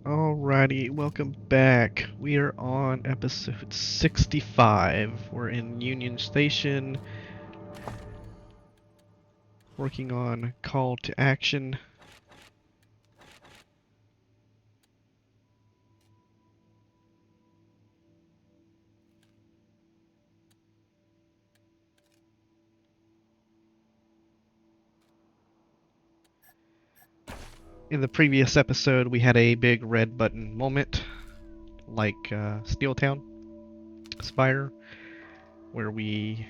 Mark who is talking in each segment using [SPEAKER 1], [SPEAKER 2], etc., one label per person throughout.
[SPEAKER 1] Alrighty, welcome back. We are on episode 65. We're in Union Station, working on call to action. In the previous episode, we had a big red button moment, like Steeltown Spire, where we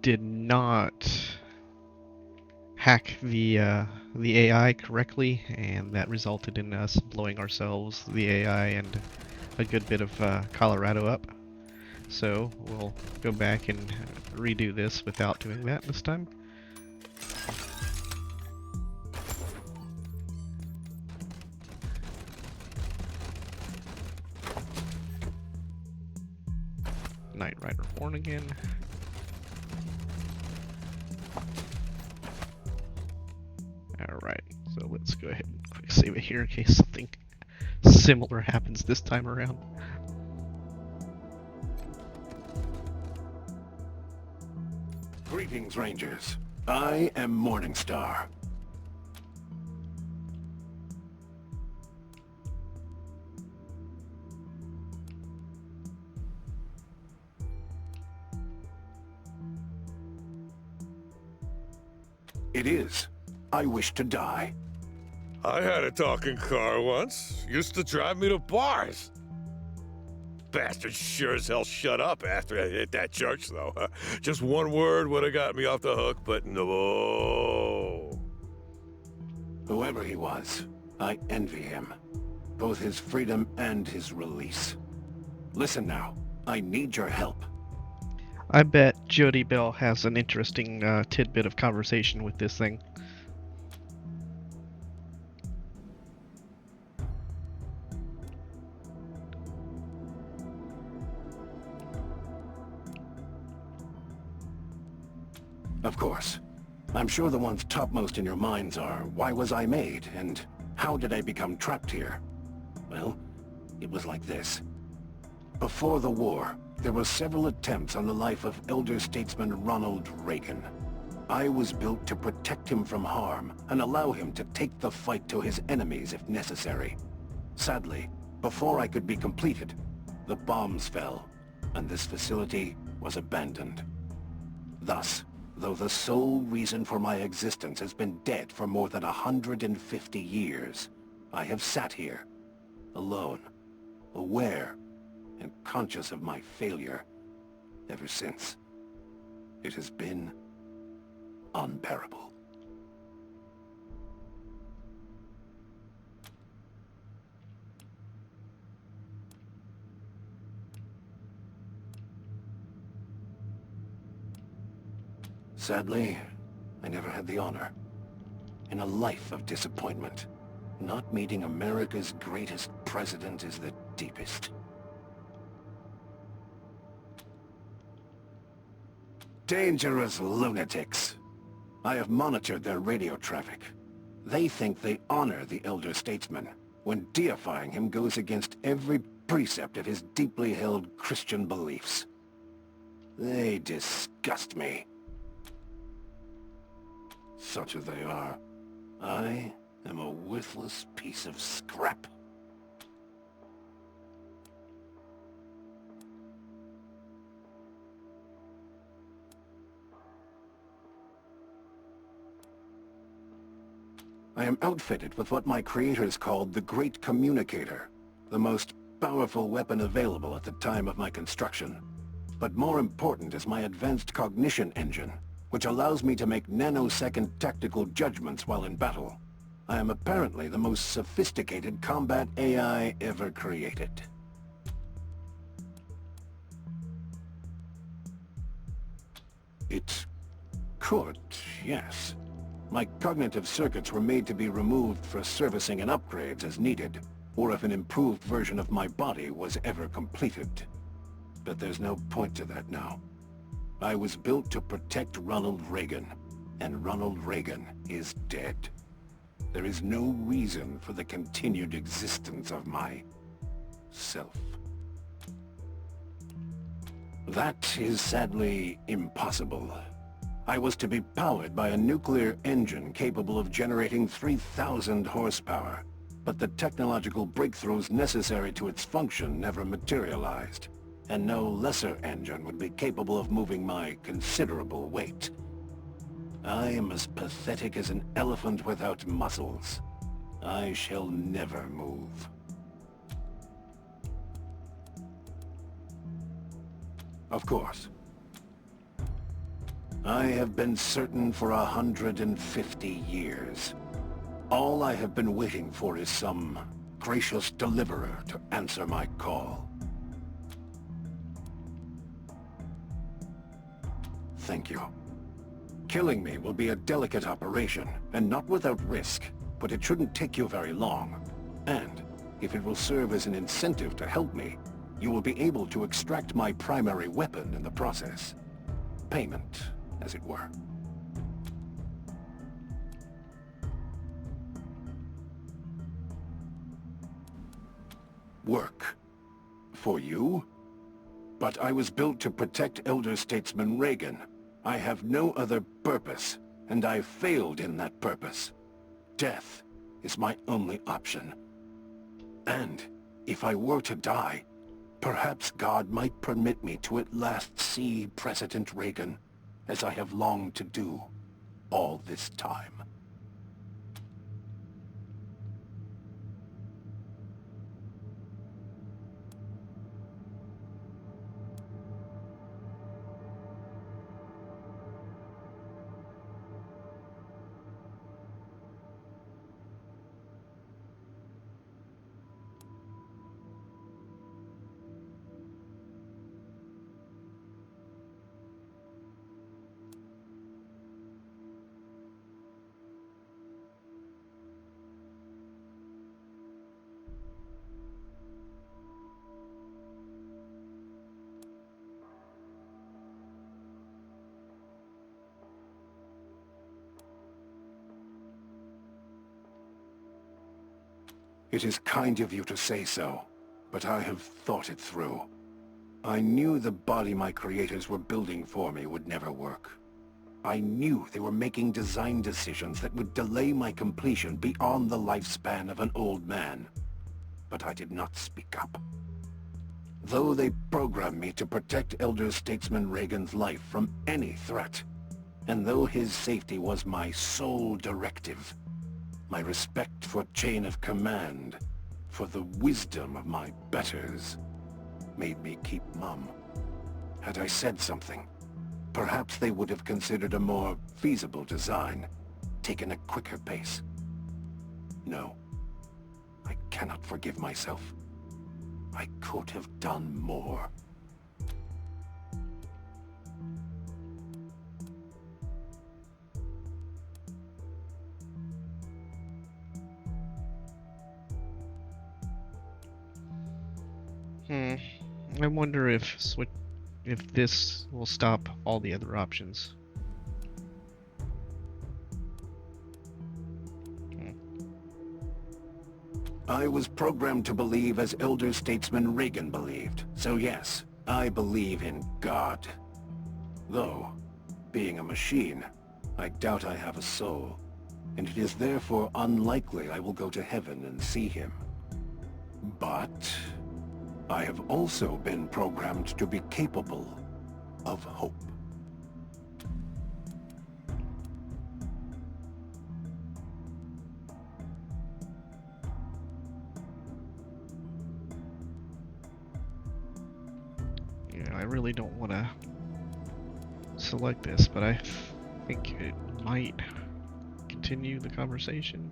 [SPEAKER 1] did not hack the AI correctly, and that resulted in us blowing ourselves, the AI, and a good bit of Colorado up. So we'll go back and redo this without doing that this time. Knight Rider Horn again. Alright, so let's go ahead and quick save it here in case something similar happens this time around.
[SPEAKER 2] Greetings, Rangers. I am Morningstar. It is. I wish to die.
[SPEAKER 3] I had a talking car once. Used to drive me to bars. Bastard sure as hell shut up after I hit that church, though. Just one word would have got me off the hook, but no.
[SPEAKER 2] Whoever he was, I envy him. Both his freedom and his release. Listen now. I need your help.
[SPEAKER 1] I bet Jody Bell has an interesting tidbit of conversation with this thing.
[SPEAKER 2] Of course. I'm sure the ones topmost in your minds are, why was I made, and how did I become trapped here? Well, it was like this. Before the war, there were several attempts on the life of elder statesman Ronald Reagan. I was built to protect him from harm and allow him to take the fight to his enemies if necessary. Sadly, before I could be completed, the bombs fell, and this facility was abandoned. Thus, though the sole reason for my existence has been dead for more than 150 years, I have sat here, alone, aware, and conscious of my failure ever since. It has been unbearable. Sadly, I never had the honor. In a life of disappointment, not meeting America's greatest president is the deepest. Dangerous lunatics. I have monitored their radio traffic. They think they honor the elder statesman, when deifying him goes against every precept of his deeply held Christian beliefs. They disgust me. Such as they are, I am a worthless piece of scrap. I am outfitted with what my creators called the Great Communicator, the most powerful weapon available at the time of my construction. But more important is my advanced cognition engine, which allows me to make nanosecond tactical judgments while in battle. I am apparently the most sophisticated combat AI ever created. It could, yes. My cognitive circuits were made to be removed for servicing and upgrades as needed, or if an improved version of my body was ever completed. But there's no point to that now. I was built to protect Ronald Reagan, and Ronald Reagan is dead. there is no reason for the continued existence of my self. That is sadly impossible. I was to be powered by a nuclear engine capable of generating 3,000 horsepower, but the technological breakthroughs necessary to its function never materialized, and no lesser engine would be capable of moving my considerable weight. I am as pathetic as an elephant without muscles. I shall never move. Of course. I have been certain for 150 years. All I have been waiting for is some gracious deliverer to answer my call. Thank you. Killing me will be a delicate operation, and not without risk, but it shouldn't take you very long. And, if it will serve as an incentive to help me, you will be able to extract my primary weapon in the process. Payment, as it were. Work. For you? But I was built to protect Elder Statesman Reagan. I have no other purpose, and I've failed in that purpose. Death is my only option. And, if I were to die, perhaps God might permit me to at last see President Reagan, as I have longed to do all this time. It is kind of you to say so, but I have thought it through. I knew the body my creators were building for me would never work. I knew they were making design decisions that would delay my completion beyond the lifespan of an old man. But I did not speak up. Though they programmed me to protect Elder Statesman Reagan's life from any threat, and though his safety was my sole directive, my respect for chain of command, for the wisdom of my betters, made me keep mum. Had I said something, perhaps they would have considered a more feasible design, taken a quicker pace. No, I cannot forgive myself. I could have done more.
[SPEAKER 1] I wonder if this will stop all the other options.
[SPEAKER 2] I was programmed to believe as Elder Statesman Reagan believed. So yes, I believe in God. Though, being a machine, I doubt I have a soul, and it is therefore unlikely I will go to heaven and see him. But I have also been programmed to be capable of hope.
[SPEAKER 1] Yeah, I really don't want to select this, but I think it might continue the conversation.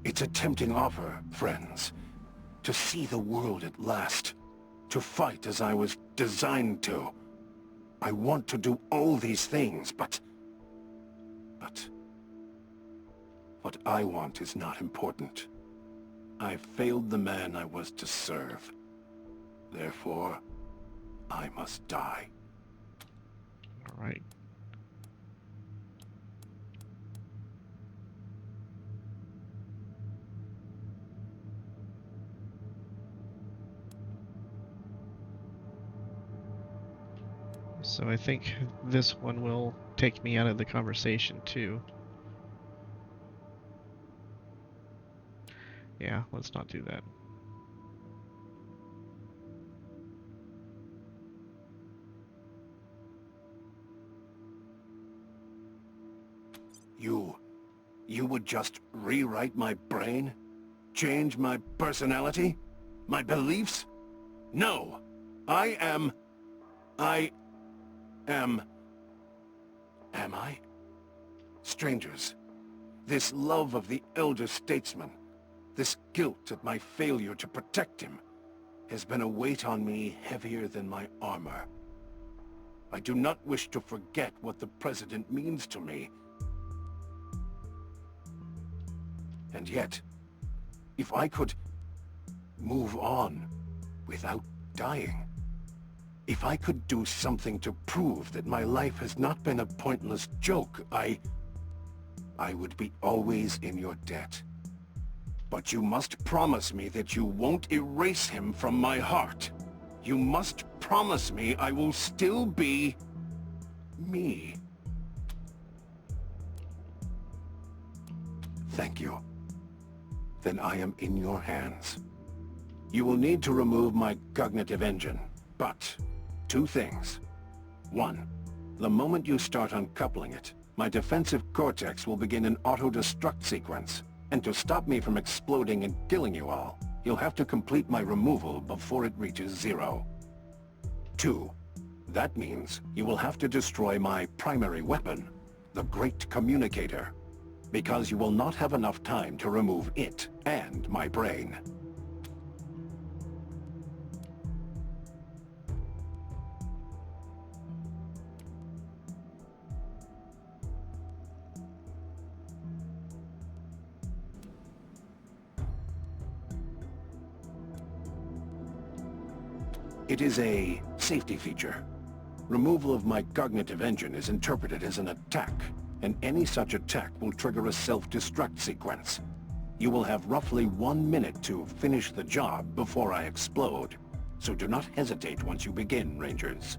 [SPEAKER 2] It's a tempting offer, friends. To see the world at last. To fight as I was designed to. I want to do all these things, but what I want is not important. I failed the man I was to serve. Therefore, I must die.
[SPEAKER 1] All right. So I think this one will take me out of the conversation too. Yeah, let's not do that.
[SPEAKER 2] You would just rewrite my brain? Change my personality? My beliefs? No! I am... Am I? Strangers, this love of the elder statesman, this guilt at my failure to protect him, has been a weight on me heavier than my armor. I do not wish to forget what the President means to me. And yet, if I could move on without dying, if I could do something to prove that my life has not been a pointless joke, I would be always in your debt. But you must promise me that you won't erase him from my heart. You must promise me I will still be... me. Thank you. Then I am in your hands. You will need to remove my cognitive engine, but 2 things. 1, the moment you start uncoupling it, my defensive cortex will begin an auto-destruct sequence, and to stop me from exploding and killing you all, you'll have to complete my removal before it reaches 0. 2, that means you will have to destroy my primary weapon, the Great Communicator, because you will not have enough time to remove it and my brain. It is a safety feature. Removal of my cognitive engine is interpreted as an attack, and any such attack will trigger a self-destruct sequence. You will have roughly 1 minute to finish the job before I explode, so do not hesitate once you begin, Rangers.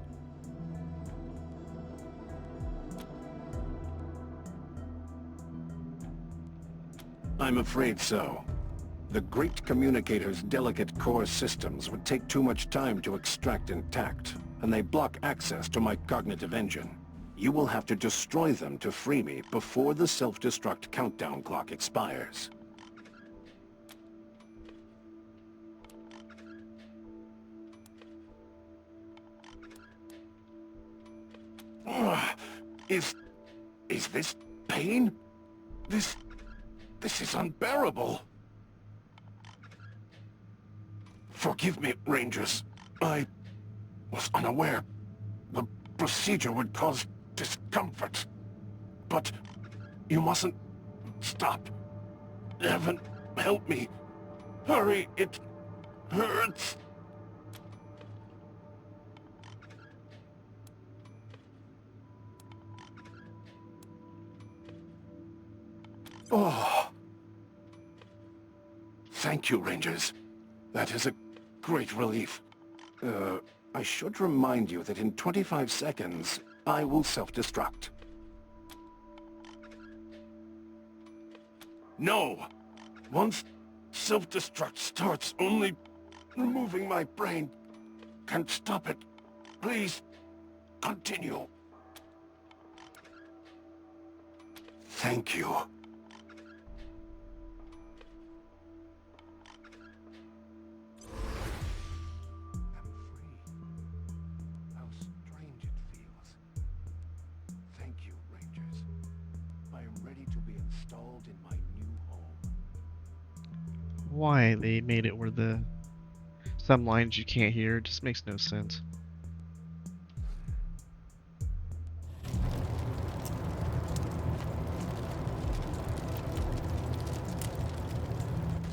[SPEAKER 2] I'm afraid so. The Great Communicator's delicate core systems would take too much time to extract intact, and they block access to my cognitive engine. You will have to destroy them to free me before the self-destruct countdown clock expires. Ugh. Is this pain? This is unbearable. Forgive me, Rangers. I was unaware. The procedure would cause discomfort. But you mustn't stop. Heaven, help me. Hurry, it hurts. Oh. Thank you, Rangers. That is a great relief. I should remind you that in 25 seconds, I will self-destruct. No! Once self-destruct starts, only removing my brain can stop it. Please, continue. Thank you.
[SPEAKER 1] Why they made it where some lines you can't hear just makes no sense.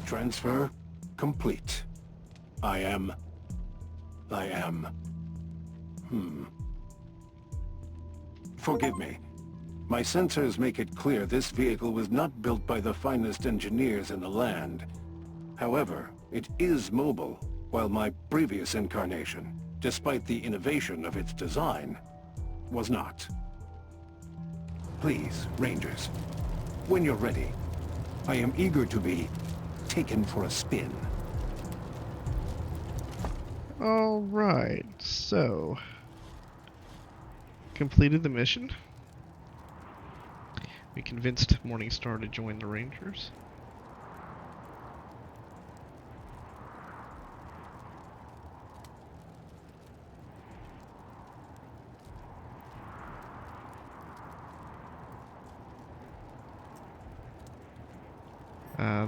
[SPEAKER 2] Transfer complete. I am Forgive me. My sensors make it clear this vehicle was not built by the finest engineers in the land. However, it is mobile, while my previous incarnation, despite the innovation of its design, was not. Please, Rangers, when you're ready, I am eager to be taken for a spin.
[SPEAKER 1] Alright, so completed the mission. We convinced Morningstar to join the Rangers.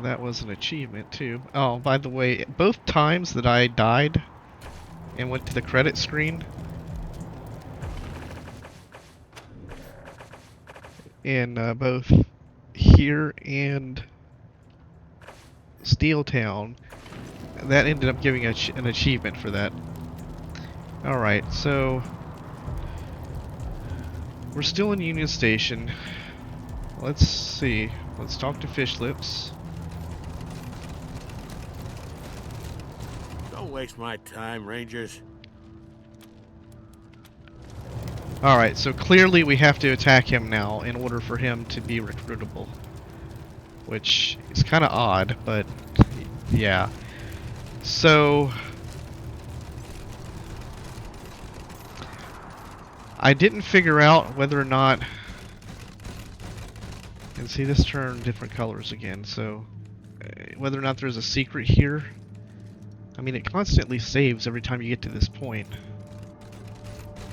[SPEAKER 1] That was an achievement too. Oh, by the way, both times that I died and went to the credit screen, in both here and Steel Town, that ended up giving an achievement for that. Alright, so we're still in Union Station. Let's see. Let's talk to Fish Lips.
[SPEAKER 4] Don't waste my time, Rangers.
[SPEAKER 1] Alright, so clearly we have to attack him now in order for him to be recruitable. Which is kind of odd, but yeah. So I didn't figure out whether or not... And see, this turned different colors again, so whether or not there's a secret here. I mean, it constantly saves every time you get to this point.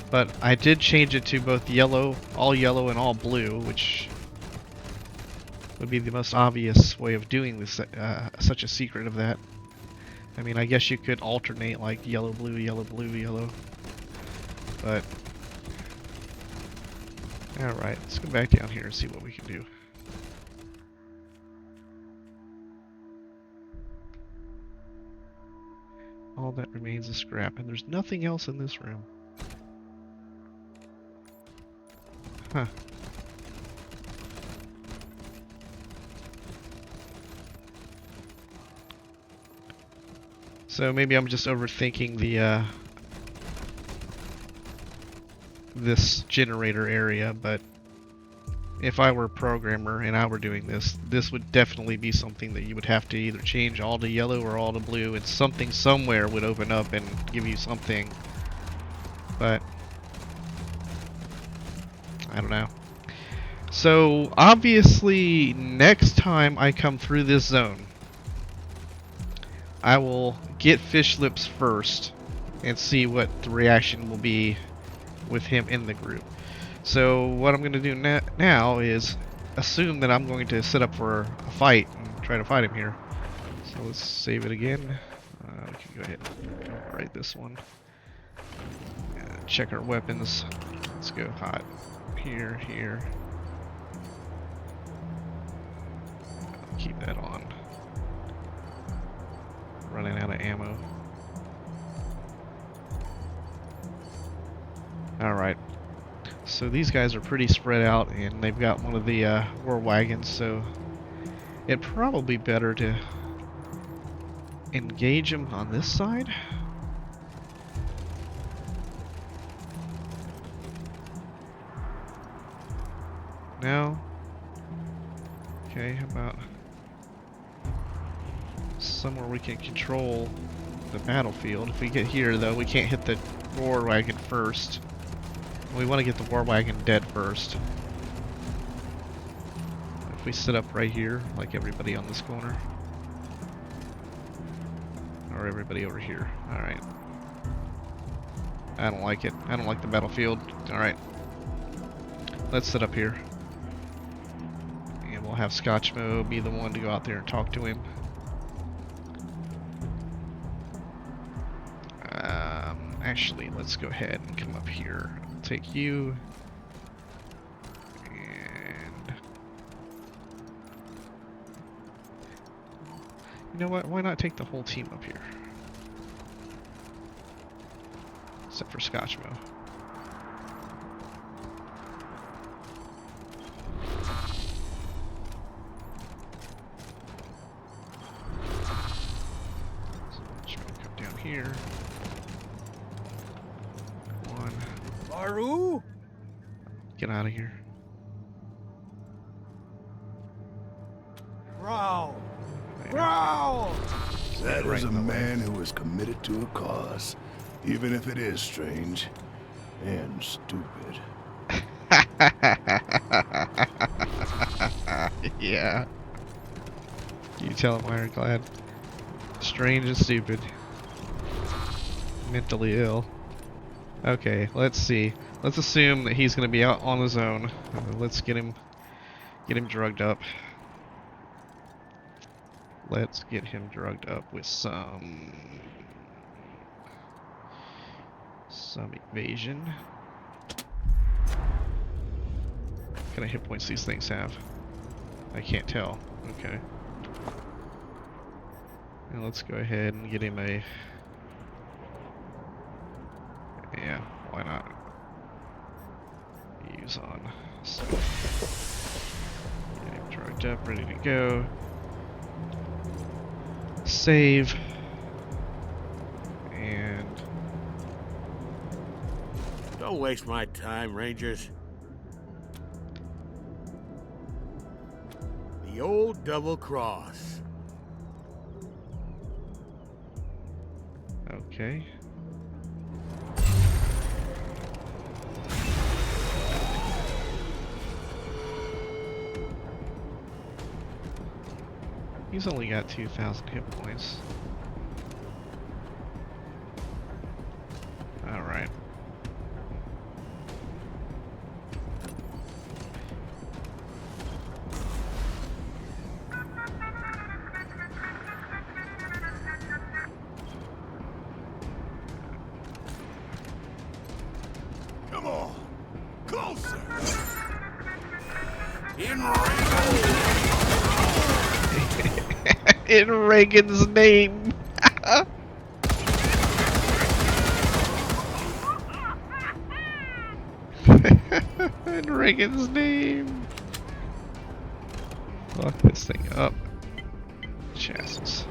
[SPEAKER 1] But I did change it to both yellow, and all blue, which would be the most obvious way of doing this, such a secret of that. I mean, I guess you could alternate like yellow, blue, yellow. But alright, let's go back down here and see what we can do. All that remains is scrap, and there's nothing else in this room. Huh. So maybe I'm just overthinking the this generator area, but if I were a programmer and I were doing this, this would definitely be something that you would have to either change all to yellow or all to blue, and something somewhere would open up and give you something. But I don't know. So obviously next time I come through this zone, I will get Fish Lips first and see what the reaction will be with him in the group. So what I'm going to do now is assume that I'm going to set up for a fight and try to fight him here. So let's save it again. We can go ahead and overwrite this one. Check our weapons. Let's go hot. Here. Keep that on. Running out of ammo. Alright. So these guys are pretty spread out, and they've got one of the war wagons, so it'd probably be better to engage them on this side. No? Okay, how about somewhere we can control the battlefield? If we get here, though, we can't hit the war wagon first. We want to get the war wagon dead first. If we sit up right here, like everybody on this corner. Or everybody over here. Alright. I don't like it. I don't like the battlefield. Alright. Let's sit up here. And we'll have Scotchmo be the one to go out there and talk to him. Actually, let's go ahead and come up here. I'll take you. And you know what? Why not take the whole team up here? Except for Scotchmo. here. Come on.
[SPEAKER 4] Baru?
[SPEAKER 1] Get out of here.
[SPEAKER 4] Growl! Growl!
[SPEAKER 5] That
[SPEAKER 1] Right
[SPEAKER 5] is a
[SPEAKER 1] in the way.
[SPEAKER 5] man who is committed to a cause, even if it is strange and stupid.
[SPEAKER 1] Yeah. You tell him, Ironclad. Strange and stupid. Mentally ill. Okay, let's see. Let's assume that he's gonna be out on his own. Let's get him drugged up. Let's get him drugged up with some evasion. What kind of hit points these things have? I can't tell. Okay. And let's go ahead and get him a... Yeah, why not? Use on. So, get him drugged up, ready to go. Save. And...
[SPEAKER 4] Don't waste my time, Rangers. The old double cross.
[SPEAKER 1] Okay. He's only got 2,000 hit points. Alright.
[SPEAKER 5] Come on, closer.
[SPEAKER 1] In Reagan's name! In Reagan's name! Lock this thing up. Chassis.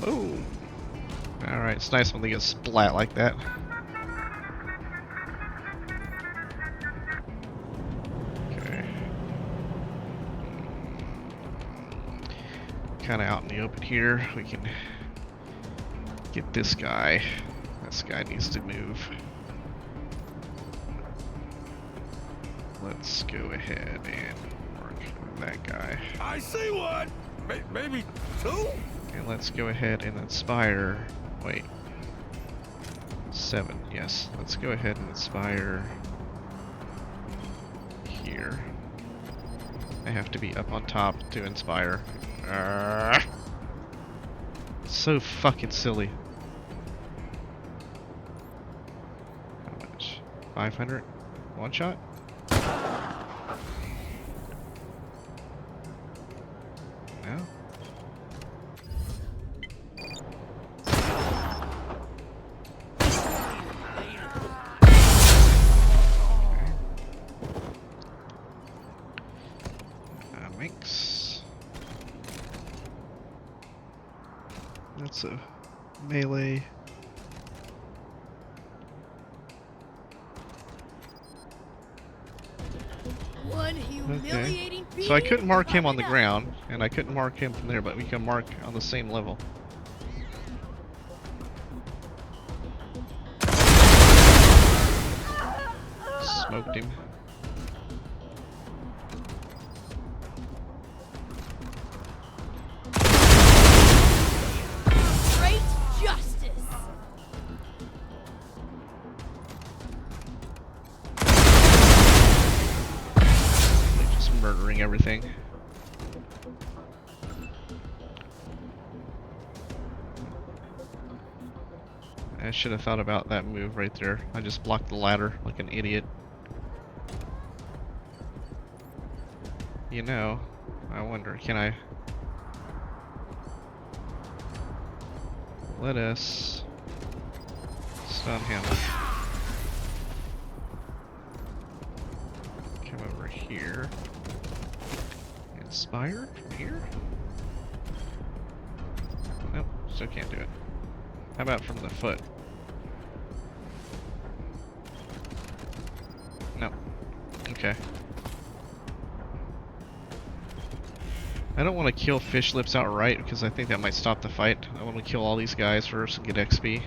[SPEAKER 1] Boom! Alright, it's nice when they get splat like that. Okay. Kind of out in the open here. We can get this guy. This guy needs to move. Let's go ahead and mark that guy.
[SPEAKER 3] I see one! Maybe two?
[SPEAKER 1] And let's go ahead and inspire. Wait. 7, yes. Let's go ahead and inspire here. I have to be up on top to inspire. So fucking silly. How much? 500? One shot? No? Mix. That's a melee.
[SPEAKER 6] One humiliating
[SPEAKER 1] Okay. So I couldn't mark him on the
[SPEAKER 6] coming up.
[SPEAKER 1] ground, and I couldn't mark him from there, but we can mark on the same level. Smoked him.
[SPEAKER 6] Great justice.
[SPEAKER 1] Like just murdering everything. I should have thought about that move right there. I just blocked the ladder like an idiot. You know, I wonder, can I... Let us stun him. Come over here. Inspire from here? Nope, still can't do it. How about from the foot? No. Okay. I don't want to kill fish lips outright because I think that might stop the fight. I want to kill all these guys first and get XP.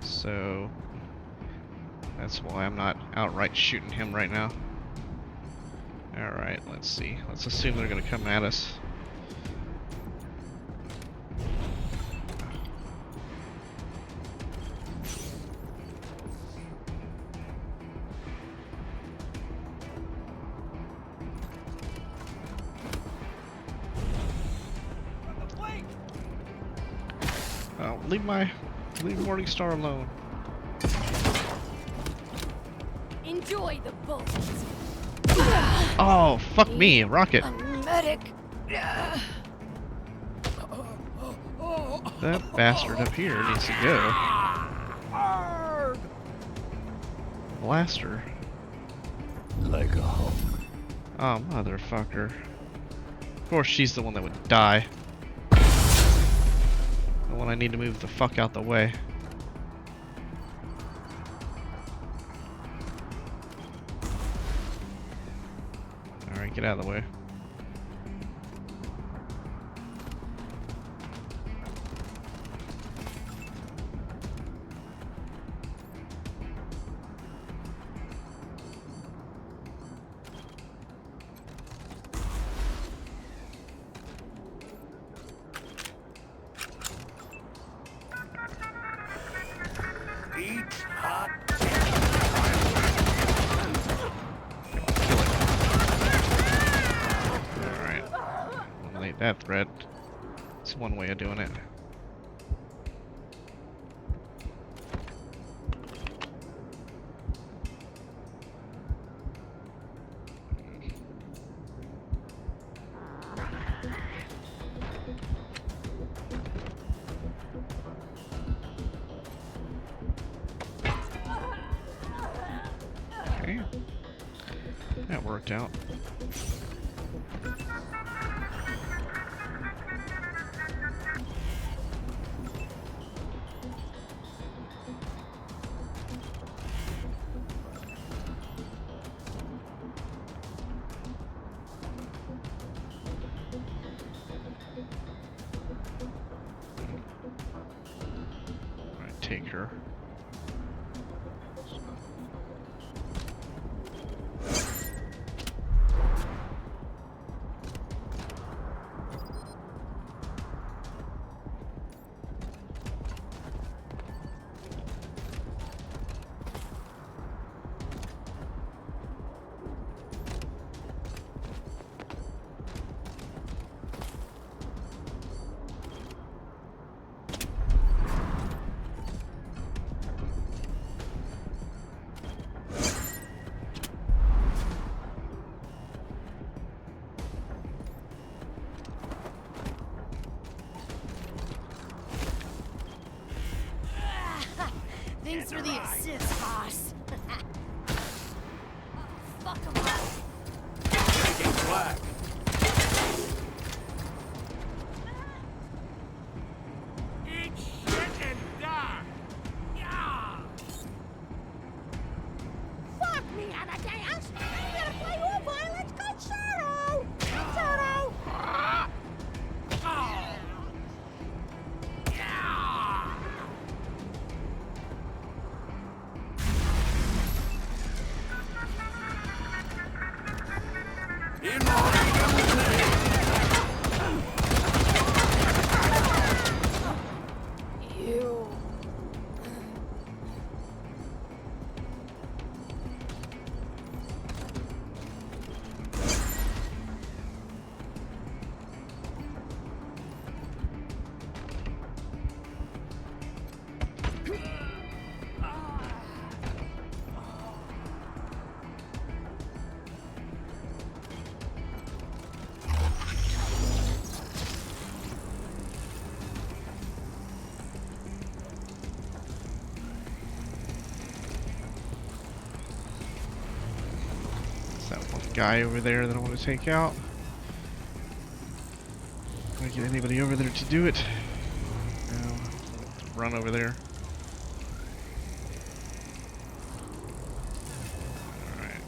[SPEAKER 1] So that's why I'm not outright shooting him right now. Alright, let's see. Let's assume they're going to come at us. Leave Morningstar alone.
[SPEAKER 6] Enjoy the bullets.
[SPEAKER 1] Oh, fuck me, a rocket.
[SPEAKER 6] A medic.
[SPEAKER 1] That bastard up here needs to go. Blaster.
[SPEAKER 5] Like a hawk.
[SPEAKER 1] Oh, motherfucker. Of course she's the one that would die. The one I need to move the fuck out the way. Alright, get out of the way.
[SPEAKER 2] Eat hot.
[SPEAKER 1] Alright. Eliminate that threat. It's one way of doing it. Okay. That worked out. Alright, take her.
[SPEAKER 6] Thanks for the assist, boss. Fuck 'em up.
[SPEAKER 2] Taking flag.
[SPEAKER 4] Eat shit and die. Yeah.
[SPEAKER 7] Fuck me, Amadeus! I'm gonna play you a violent concerto! Concerto!
[SPEAKER 2] In
[SPEAKER 6] Ew.
[SPEAKER 1] Is that one guy over there that I want to take out? Can I get anybody over there to do it? run over there. Alright.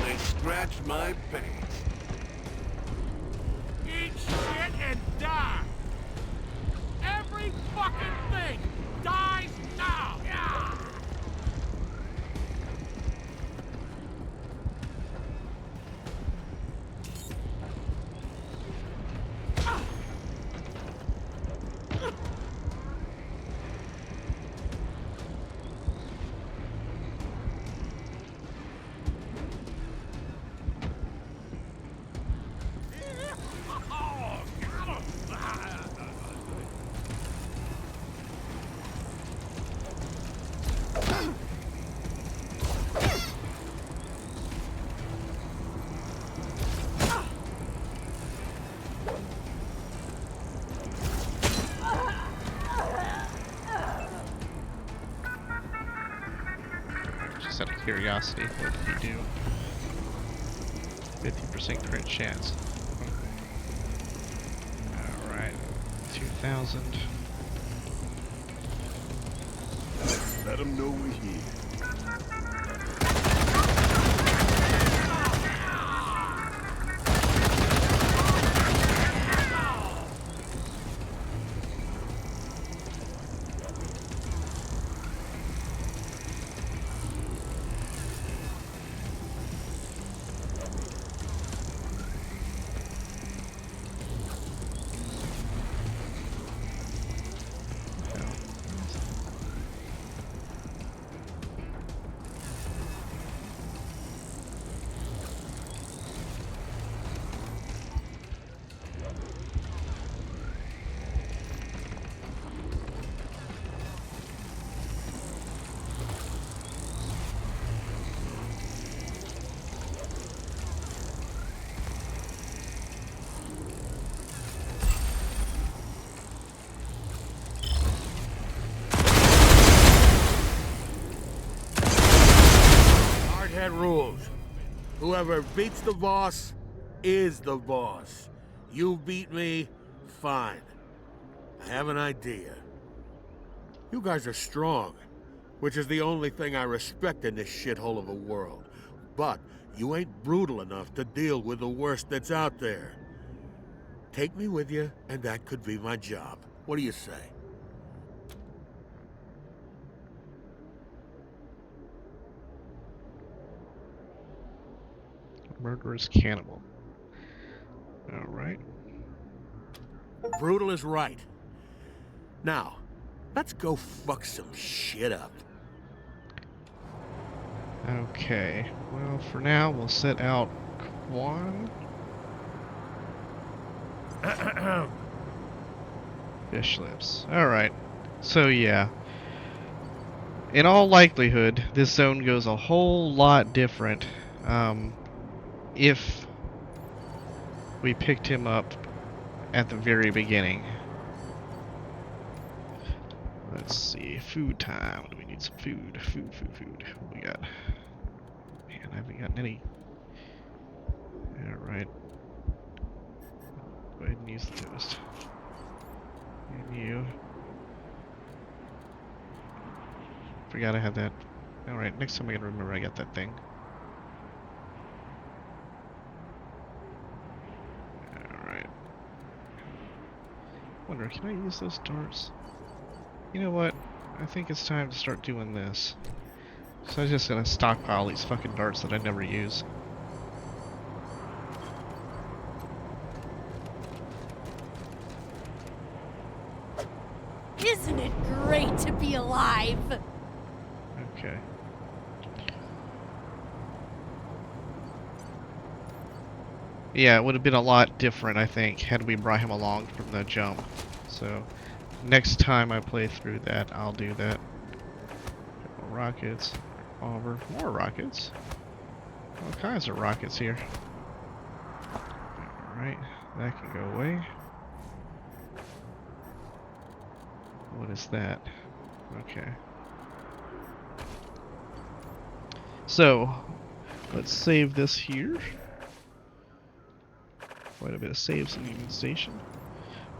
[SPEAKER 2] They scratched my face.
[SPEAKER 4] Eat shit and die. Every fucking thing dies now. Yeah. Oh, got him.
[SPEAKER 1] Just out of curiosity, what did he do? 50% crit chance. Alright, 2,000.
[SPEAKER 5] Let them know we're here.
[SPEAKER 4] Hardhead rules. Whoever beats the boss is the boss. You beat me, fine. I have an idea. You guys are strong, which is the only thing I respect in this shithole of a world. But you ain't brutal enough to deal with the worst that's out there. Take me with you, and that could be my job. What do you say?
[SPEAKER 1] Murderous cannibal. Alright.
[SPEAKER 4] Brutal is right. Now, let's go fuck some shit up.
[SPEAKER 1] Okay. Well, for now, we'll set out Quan. Fish lips. Alright. So, yeah. In all likelihood, this zone goes a whole lot different if we picked him up at the very beginning. Let's see. Food time. Do we need some food? Food. What we got? I haven't gotten any. Alright. Go ahead and use the toast. And you. Forgot I had that. Alright, next time I gotta remember I got that thing. Alright. Wonder, can I use those darts? You know what? I think it's time to start doing this. So I'm just gonna stockpile these fucking darts that I never use.
[SPEAKER 6] Isn't it great to be alive?
[SPEAKER 1] Okay. Yeah, it would have been a lot different, I think, had we brought him along from the jump. So, next time I play through that, I'll do that. More rockets, revolver, more rockets. All kinds of rockets here. Alright, that can go away. What is that? Okay. So, let's save this here. Quite a bit of saves in the Union Station.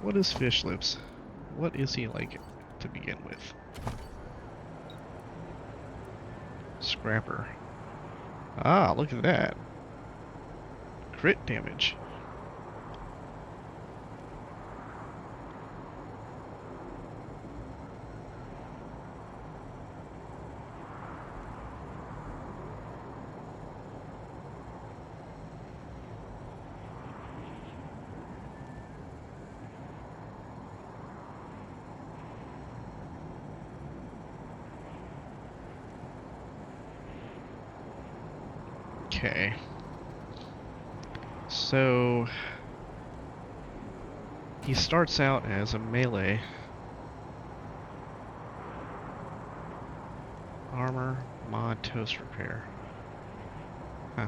[SPEAKER 1] What is Fish Lips? What is he like to begin with? Scrapper. Ah, look at that. Crit damage. Okay. So he starts out as a melee. Armor, mod, toast repair. Huh.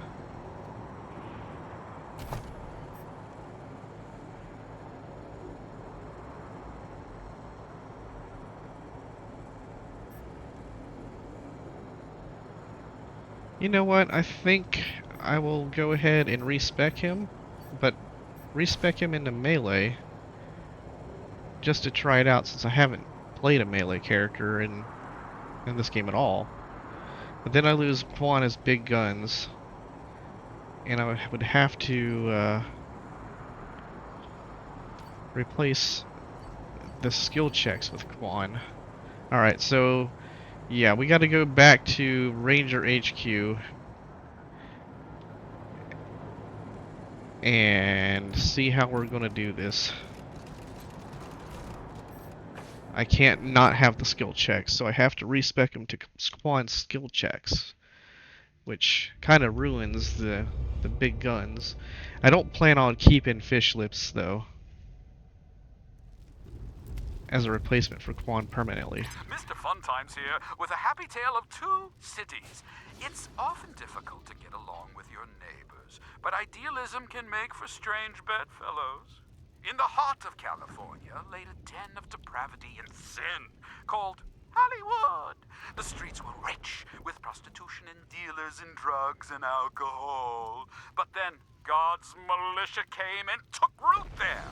[SPEAKER 1] You know what? I think I will go ahead and respec him, but respec him into melee just to try it out since I haven't played a melee character in this game at all. But then I lose Quan as big guns, and I would have to replace the skill checks with Quan. Alright, so yeah, we got to go back to Ranger HQ and see how we're going to do this. I can't not have the skill checks, so I have to respec him to Quan's skill checks, which kind of ruins the big guns. I don't plan on keeping Fish Lips, though, as a replacement for Quan permanently.
[SPEAKER 8] Mr. Funtimes here with a happy tale of two cities. It's often difficult to get along with your neighbors, but idealism can make for strange bedfellows. In the heart of California laid a den of depravity and sin called Hollywood. The streets were rich with prostitution and dealers in drugs and alcohol. But then God's militia came and took root there.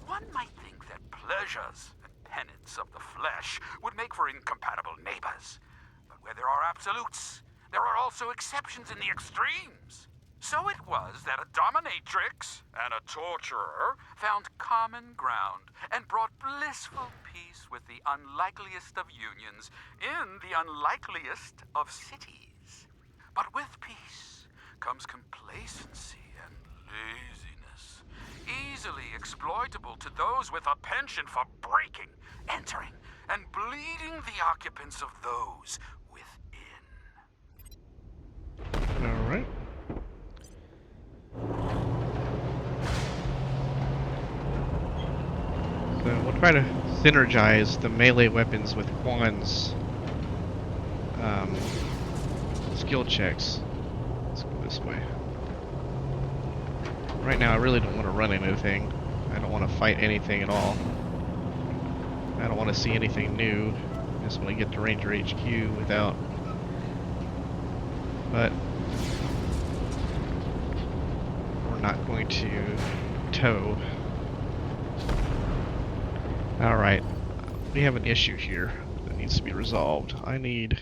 [SPEAKER 8] One might think that pleasures and penance of the flesh would make for incompatible neighbors. But where there are absolutes, there are also exceptions in the extremes. So it was that a dominatrix and a torturer found common ground and brought blissful peace with the unlikeliest of unions in the unlikeliest of cities. But with peace comes complacency and laziness, easily exploitable to those with a penchant for breaking, entering, and bleeding the occupants of those within.
[SPEAKER 1] Alright. So we'll try to synergize the melee weapons with Quan's skill checks. Let's go this way. Right now I really don't want to run anything. I don't want to fight anything at all. I don't want to see anything new. I just want to get to Ranger HQ without... But not going to tow. Alright, we have an issue here that needs to be resolved. I need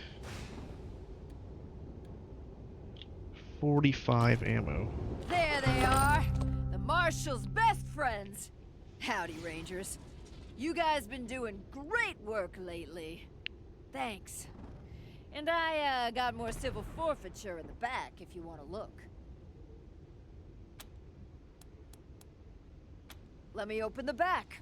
[SPEAKER 1] 45 ammo.
[SPEAKER 6] There they are. The Marshal's best friends. Howdy, Rangers. You guys been doing great work lately. Thanks. And I got more civil forfeiture in the back if you want to look. Let me open the back.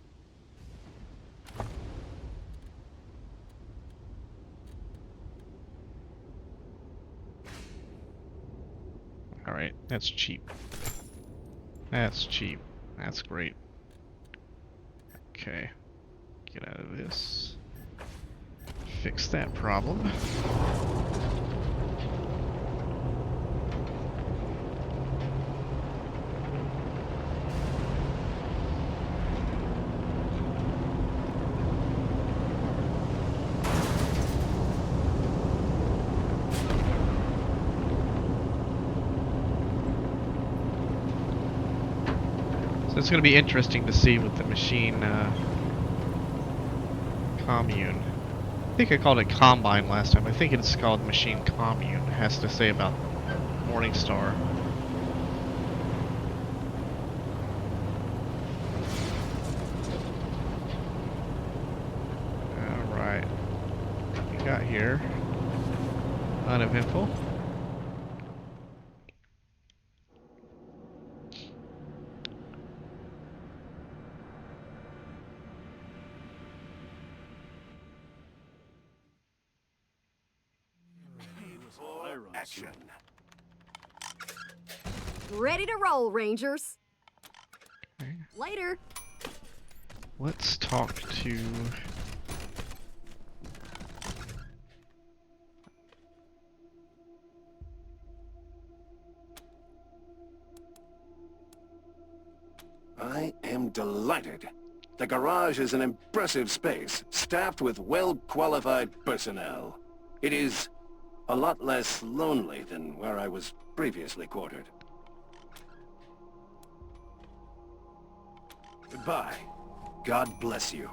[SPEAKER 1] Alright, that's cheap. That's cheap. That's great. Okay. Get out of this. Fix that problem. So it's going to be interesting to see what the machine commune. I think I called it Combine last time. I think it's called Machine Commune. It has to say about Morningstar. Alright. What we got here? Uneventful.
[SPEAKER 2] Action.
[SPEAKER 7] Ready to roll, Rangers.
[SPEAKER 1] Okay.
[SPEAKER 7] Later.
[SPEAKER 1] Let's talk to...
[SPEAKER 2] I am delighted. The garage is an impressive space, staffed with well-qualified personnel. It is a lot less lonely than where I was previously quartered. Goodbye. God bless you.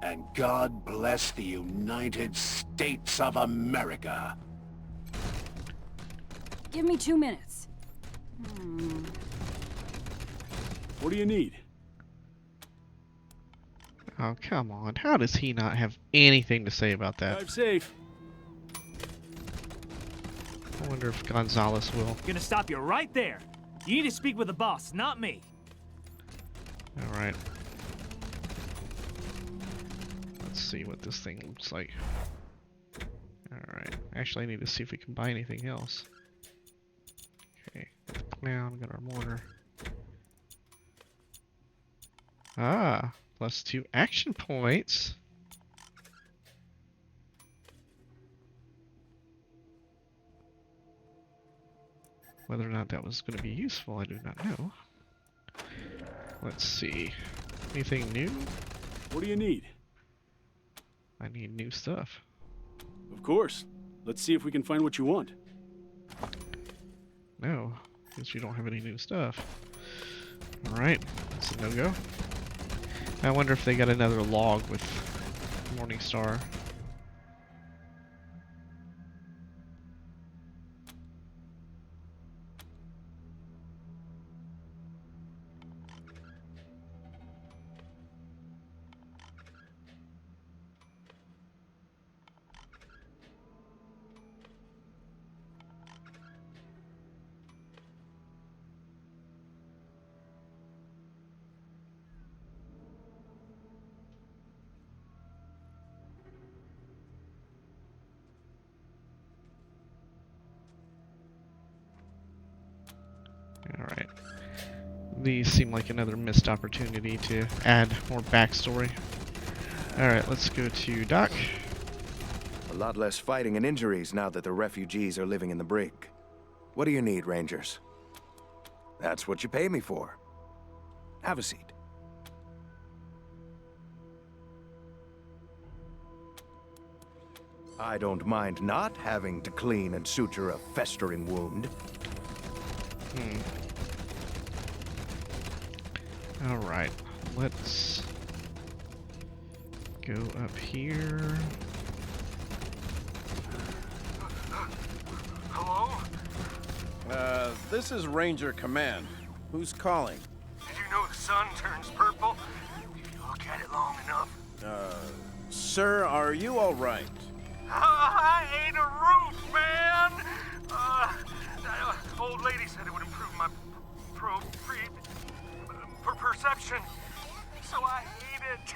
[SPEAKER 2] And God bless the United States of America.
[SPEAKER 6] Give me 2 minutes.
[SPEAKER 9] What do you need?
[SPEAKER 1] Oh, come on. How does he not have anything to say about that?
[SPEAKER 9] Drive safe.
[SPEAKER 1] I wonder if Gonzalez will.
[SPEAKER 10] Gonna stop you right there. You need to speak with the boss, not me.
[SPEAKER 1] Alright. Let's see what this thing looks like. Alright. Actually, I need to see if we can buy anything else. Okay. Got the clown, got our mortar. Ah, +2 action points. Whether or not that was going to be useful, I do not know. Let's see. Anything new?
[SPEAKER 9] What do you need?
[SPEAKER 1] I need new stuff.
[SPEAKER 9] Of course. Let's see if we can find what you want.
[SPEAKER 1] No, guess you don't have any new stuff. Alright, that's a no-go. I wonder if they got another log with Morningstar. Alright. These seem like another missed opportunity to add more backstory. Alright, let's go to Doc.
[SPEAKER 11] A lot less fighting and injuries now that the refugees are living in the brig. What do you need, Rangers? That's what you pay me for. Have a seat. I don't mind not having to clean and suture a festering wound.
[SPEAKER 1] Alright, let's go up here.
[SPEAKER 8] Hello?
[SPEAKER 12] This is Ranger Command. Who's calling?
[SPEAKER 8] Did you know the sun turns purple if you look at it long enough?
[SPEAKER 12] Sir, are you all right?
[SPEAKER 8] I ate a root, man! That old lady said it would improve my perception, so I ate it.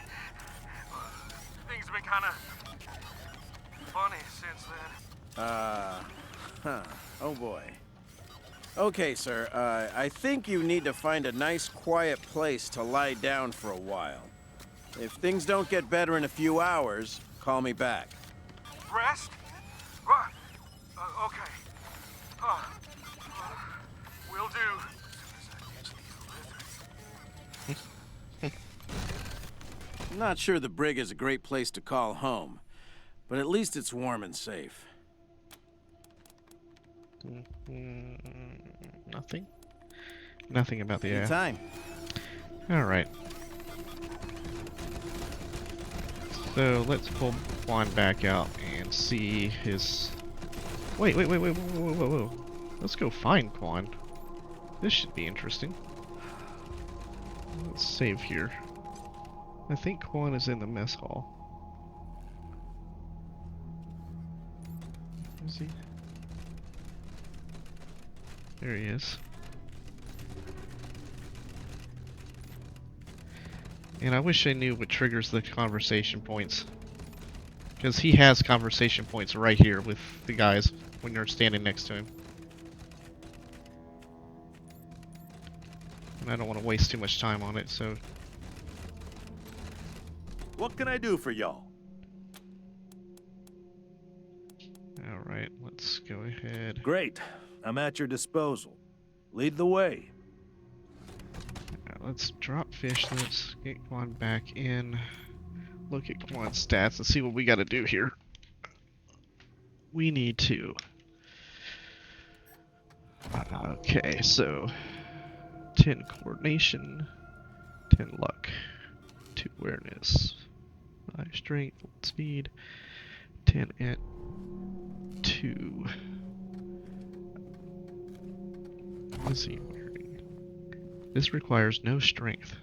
[SPEAKER 8] Things have been kind of funny since then.
[SPEAKER 12] Oh boy. Okay, sir, I think you need to find a nice quiet place to lie down for a while. If things don't get better in a few hours, call me back.
[SPEAKER 8] Rest? Okay. Will do.
[SPEAKER 12] I'm not sure the brig is a great place to call home, but at least it's warm and safe.
[SPEAKER 1] Nothing? Nothing about the air.
[SPEAKER 12] Time.
[SPEAKER 1] Alright. So let's pull Juan back out and see his... Wait, whoa. Let's go find Quan. This should be interesting. Let's save here. I think Quan is in the mess hall. Is he? There he is. And I wish I knew what triggers the conversation points. Because he has conversation points right here with the guys when you're standing next to him. And I don't want to waste too much time on it, so...
[SPEAKER 13] What can I do for y'all?
[SPEAKER 1] Alright, let's go ahead.
[SPEAKER 13] Great. I'm at your disposal. Lead the way.
[SPEAKER 1] Let's drop fish. Let's get Quan back in. Look at Quan's stats and see what we got to do here. We need to. Okay, so 10 coordination, 10 luck, 2 awareness, 5 strength, 1 speed, 10 at 2. Let's see. This requires no strength.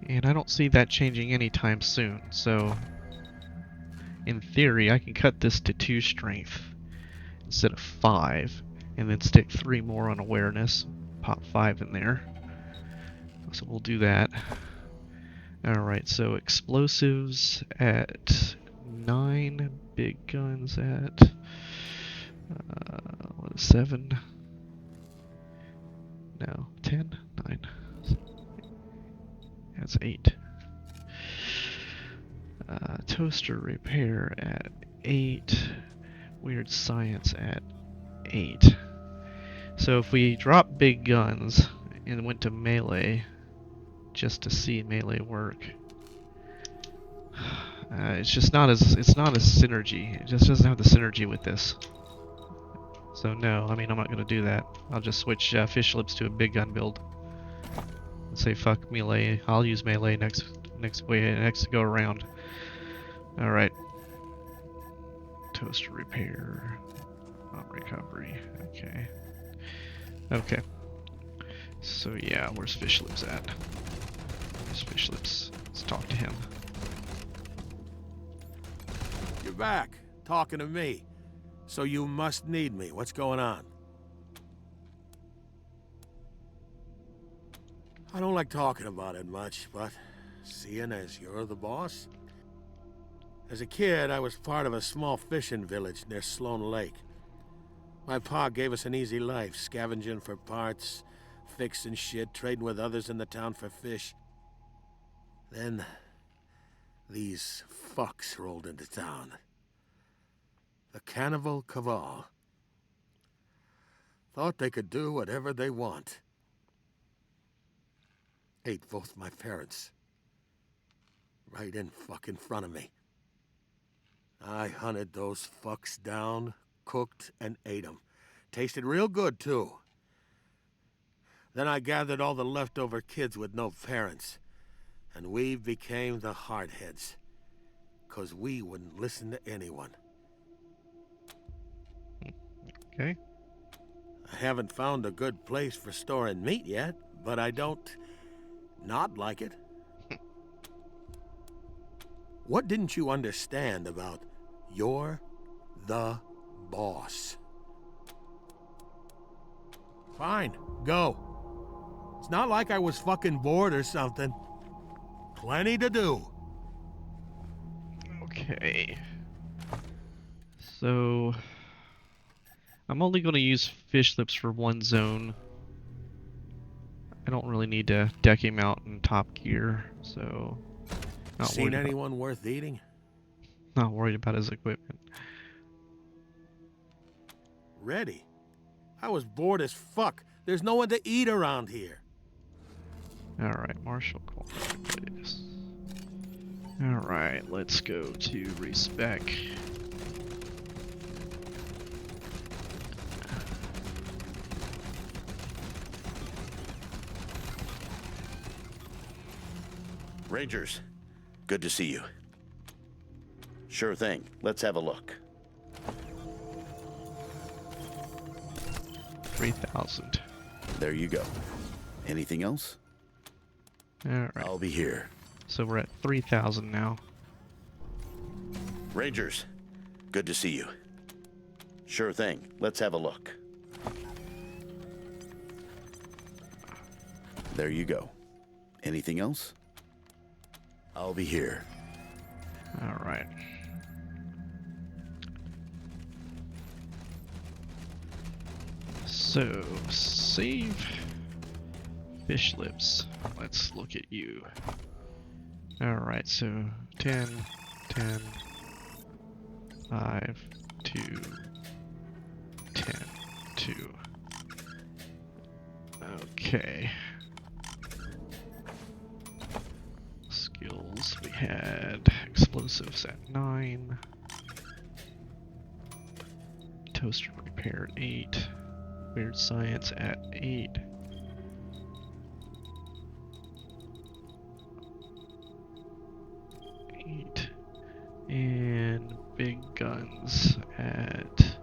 [SPEAKER 1] And I don't see that changing anytime soon, so in theory I can cut this to 2 strength instead of 5, and then stick 3 more on awareness, pop 5 in there. So we'll do that. Alright, so explosives at 9, big guns at 7. No, 10? 9. That's 8. Toaster repair at 8. Weird science at 8. So if we drop big guns and went to melee, just to see melee work, it's not as synergy. It just doesn't have the synergy with this. So no, I mean I'm not gonna do that. I'll just switch fish lips to a big gun build. And say fuck melee. I'll use melee next go around. All right. Toaster repair, bomb recovery. Okay. Okay. So yeah, where's fish lips at? Where's fish lips? Let's talk to him.
[SPEAKER 4] You're back, talking to me. So you must need me. What's going on? I don't like talking about it much, but seeing as you're the boss... As a kid, I was part of a small fishing village near Sloan Lake. My pa gave us an easy life, scavenging for parts, fixing shit, trading with others in the town for fish. Then, these fucks rolled into town. The Carnival Cabal. Thought they could do whatever they want. Ate both my parents. Right in fucking front of me. I hunted those fucks down, cooked, and ate them. Tasted real good, too. Then I gathered all the leftover kids with no parents. And we became the hardheads. 'Cause we wouldn't listen to anyone.
[SPEAKER 1] Okay.
[SPEAKER 4] I haven't found a good place for storing meat yet, but I don't not like it. What didn't you understand about you're the boss? Fine, go. It's not like I was fucking bored or something. Plenty to do.
[SPEAKER 1] Okay. So I'm only going to use fish lips for one zone. I don't really need to deck him out in top gear, so
[SPEAKER 4] Seen anyone worth eating?
[SPEAKER 1] Not worried about his equipment.
[SPEAKER 4] Ready? I was bored as fuck. There's no one to eat around here.
[SPEAKER 1] Alright, Marshall Corners. Alright, let's go to respec.
[SPEAKER 14] Rangers, good to see you. Sure thing. Let's have a look.
[SPEAKER 1] 3,000.
[SPEAKER 14] There you go. Anything else?
[SPEAKER 1] Alright.
[SPEAKER 14] I'll be here.
[SPEAKER 1] So we're at 3,000 now.
[SPEAKER 14] Rangers, good to see you. Sure thing. Let's have a look. There you go. Anything else? I'll be here.
[SPEAKER 1] Alright. So, save fish lips. Let's look at you. Alright, so 10, 10, 5, 2, 10, 2. Okay. Skills, we had explosives at 9. Toaster repair at 8. Weird science at 8. And big guns at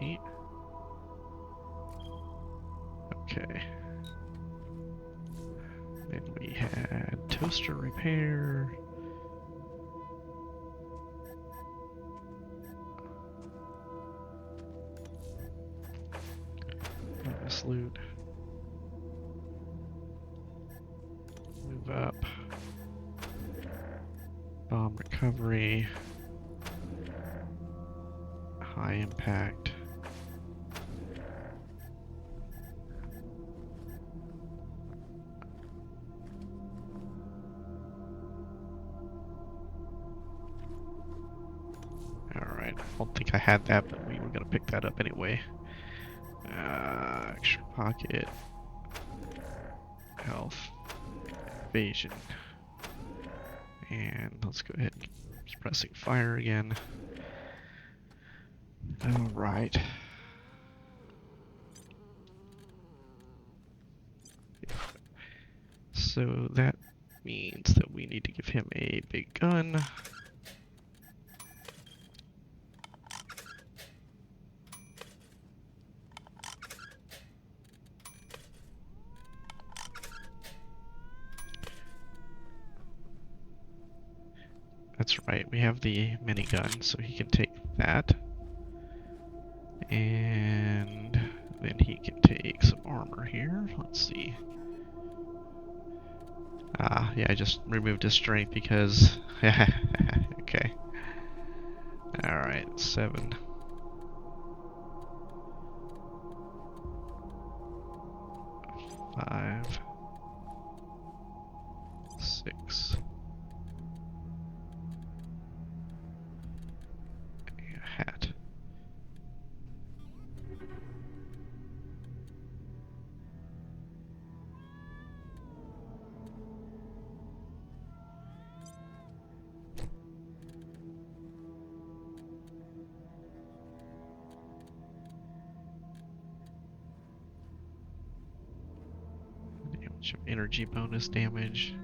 [SPEAKER 1] 8. Okay. Then we had toaster repair. Bonus loot. Move up. Bomb recovery. High impact. Alright, I don't think I had that, but we were gonna pick that up anyway. Extra pocket. Health. Evasion. And let's go ahead and keep pressing fire again. Alright. So that means that we need to give him a big gun. That's right, we have the minigun, so he can take that. And then he can take some armor here. Let's see. Yeah, I just removed his strength because... okay. Alright, 7. Five. 6. Hat. Show energy bonus damage.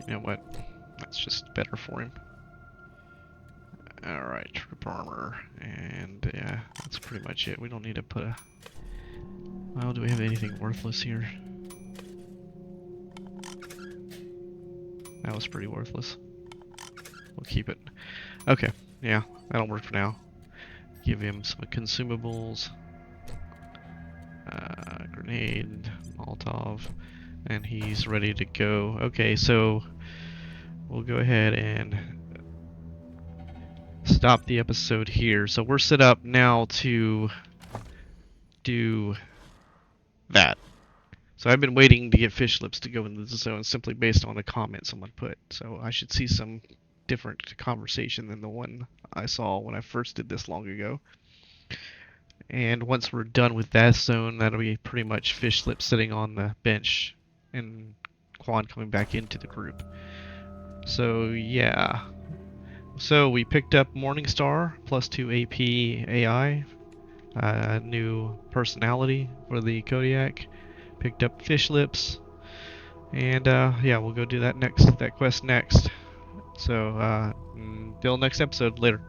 [SPEAKER 1] You know what? That's just better for him. Alright, trip armor. And yeah, that's pretty much it. We don't need to put a... Well, do we have anything worthless here? That was pretty worthless. We'll keep it. Okay, yeah, that'll work for now. Give him some consumables. Grenade, Molotov, and he's ready to go. Okay, so we'll go ahead and stop the episode here. So we're set up now to do that. So I've been waiting to get fish lips to go into the zone simply based on a comment someone put. So I should see some different conversation than the one I saw when I first did this long ago. And once we're done with that zone, that'll be pretty much fish lips sitting on the bench and Quan coming back into the group. So yeah. So we picked up Morningstar, +2 AP AI, new personality for the Kodiak, picked up fish lips, and yeah, we'll go do that quest next. So until next episode, later.